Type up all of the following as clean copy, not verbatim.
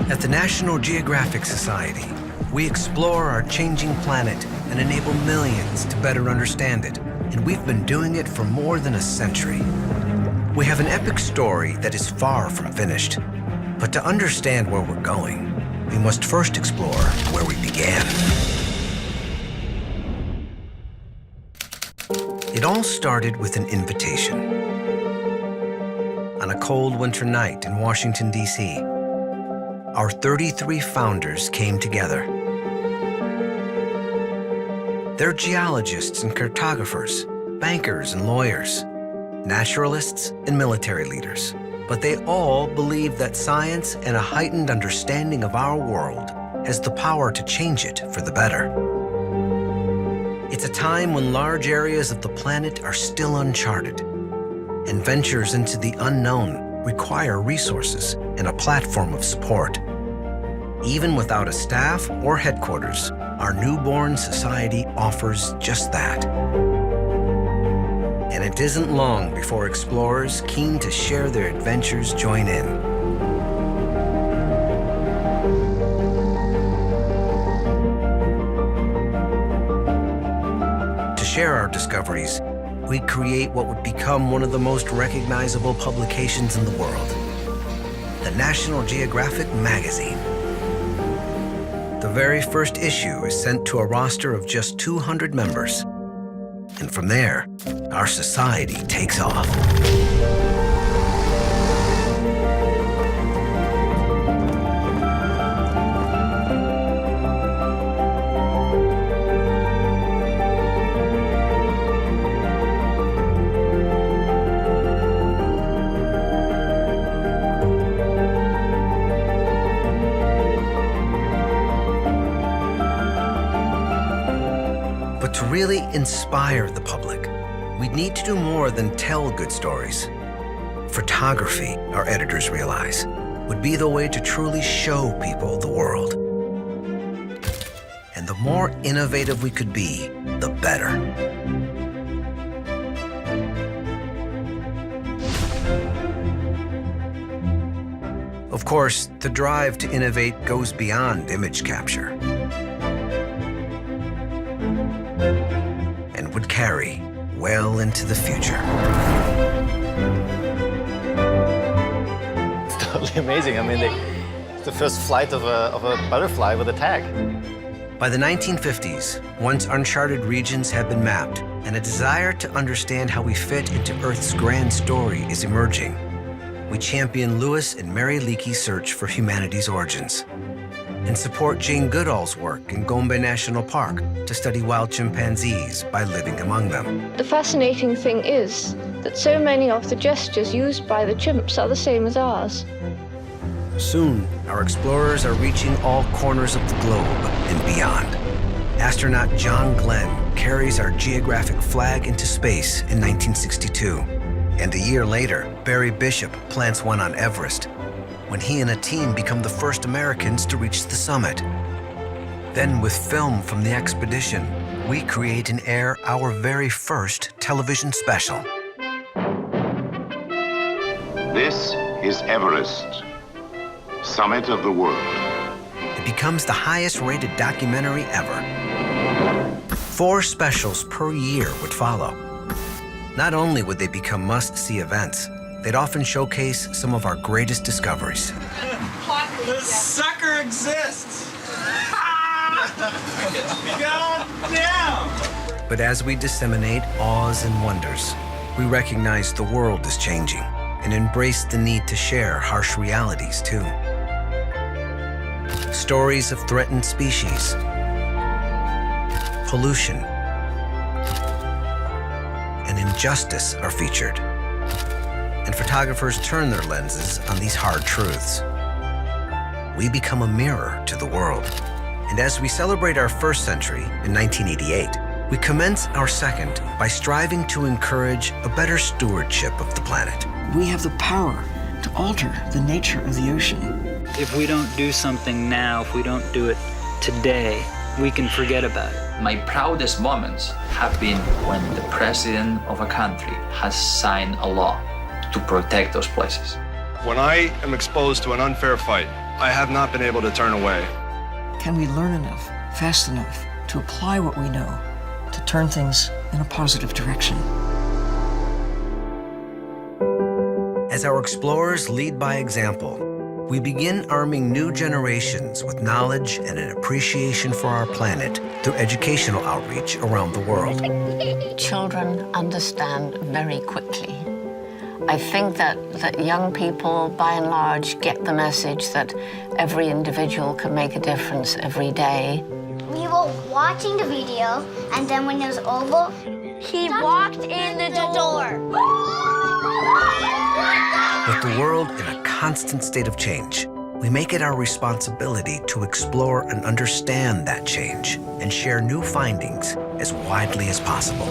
At the National Geographic Society, we explore our changing planet and enable millions to better understand it. And we've been doing it for more than a century. We have an epic story that is far from finished. But to understand where we're going, we must first explore where we began. It all started with an invitation. On a cold winter night in Washington, D.C., our 33 founders came together. They're geologists and cartographers, bankers and lawyers, naturalists and military leaders. But they all believe that science and a heightened understanding of our world has the power to change it for the better. It's a time when large areas of the planet are still uncharted, and ventures into the unknown require resources and a platform of support. Even without a staff or headquarters, our newborn society offers just that. And it isn't long before explorers keen to share their adventures join in. To share our discoveries, we create what would become one of the most recognizable publications in the world, the National Geographic magazine. The very first issue is sent to a roster of just 200 members. And from there, our society takes off. But to really inspire the public, we'd need to do more than tell good stories. Photography, our editors realize, would be the way to truly show people the world. And the more innovative we could be, the better. Of course, the drive to innovate goes beyond image capture and would carry well into the future. It's totally amazing. I mean, it's the first flight of a butterfly with a tag. By the 1950s, once uncharted regions have been mapped, and a desire to understand how we fit into Earth's grand story is emerging. We champion Lewis and Mary Leakey's search for humanity's origins, and support Jane Goodall's work in Gombe National Park to study wild chimpanzees by living among them. The fascinating thing is that so many of the gestures used by the chimps are the same as ours. Soon, our explorers are reaching all corners of the globe and beyond. Astronaut John Glenn carries our geographic flag into space in 1962. And a year later, Barry Bishop plants one on Everest, when he and a team become the first Americans to reach the summit. Then, with film from the expedition, we create and air our very first television special. This is Everest, summit of the world. It becomes the highest-rated documentary ever. 4 specials per year would follow. Not only would they become must-see events, they'd often showcase some of our greatest discoveries. The sucker exists! God damn! But as we disseminate awe's and wonders, we recognize the world is changing and embrace the need to share harsh realities too. Stories of threatened species, pollution, and injustice are featured. And photographers turn their lenses on these hard truths. We become a mirror to the world. And as we celebrate our first century in 1988, we commence our second by striving to encourage a better stewardship of the planet. We have the power to alter the nature of the ocean. If we don't do something now, if we don't do it today, we can forget about it. My proudest moments have been when the president of a country has signed a law to protect those places. When I am exposed to an unfair fight, I have not been able to turn away. Can we learn enough, fast enough, to apply what we know to turn things in a positive direction? As our explorers lead by example, we begin arming new generations with knowledge and an appreciation for our planet through educational outreach around the world. Children understand very quickly. I think that young people, by and large, get the message that every individual can make a difference every day. We were watching the video, and then when it was over, he walked in the door. With the world in a constant state of change, we make it our responsibility to explore and understand that change and share new findings as widely as possible.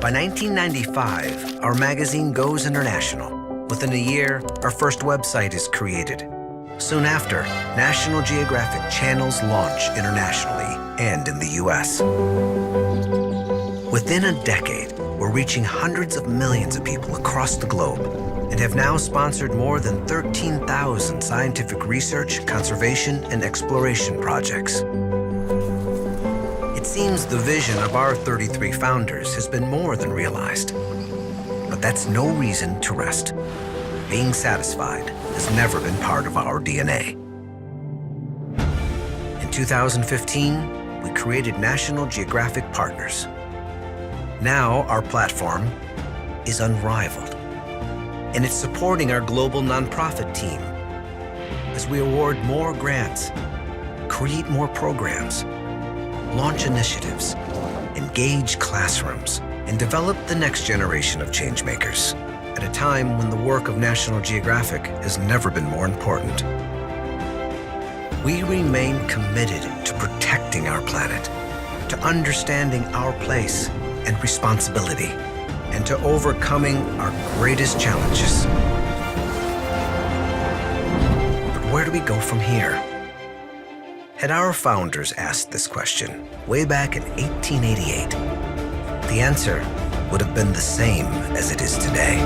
By 1995, our magazine goes international. Within a year, our first website is created. Soon after, National Geographic channels launch internationally and in the US. Within a decade, we're reaching hundreds of millions of people across the globe and have now sponsored more than 13,000 scientific research, conservation, and exploration projects. It seems the vision of our 33 founders has been more than realized. But that's no reason to rest. Being satisfied has never been part of our DNA. In 2015, we created National Geographic Partners. Now our platform is unrivaled, and it's supporting our global nonprofit team as we award more grants, create more programs, launch initiatives, engage classrooms, and develop the next generation of changemakers at a time when the work of National Geographic has never been more important. We remain committed to protecting our planet, to understanding our place and responsibility, and to overcoming our greatest challenges. But where do we go from here? Had our founders asked this question way back in 1888, the answer would have been the same as it is today.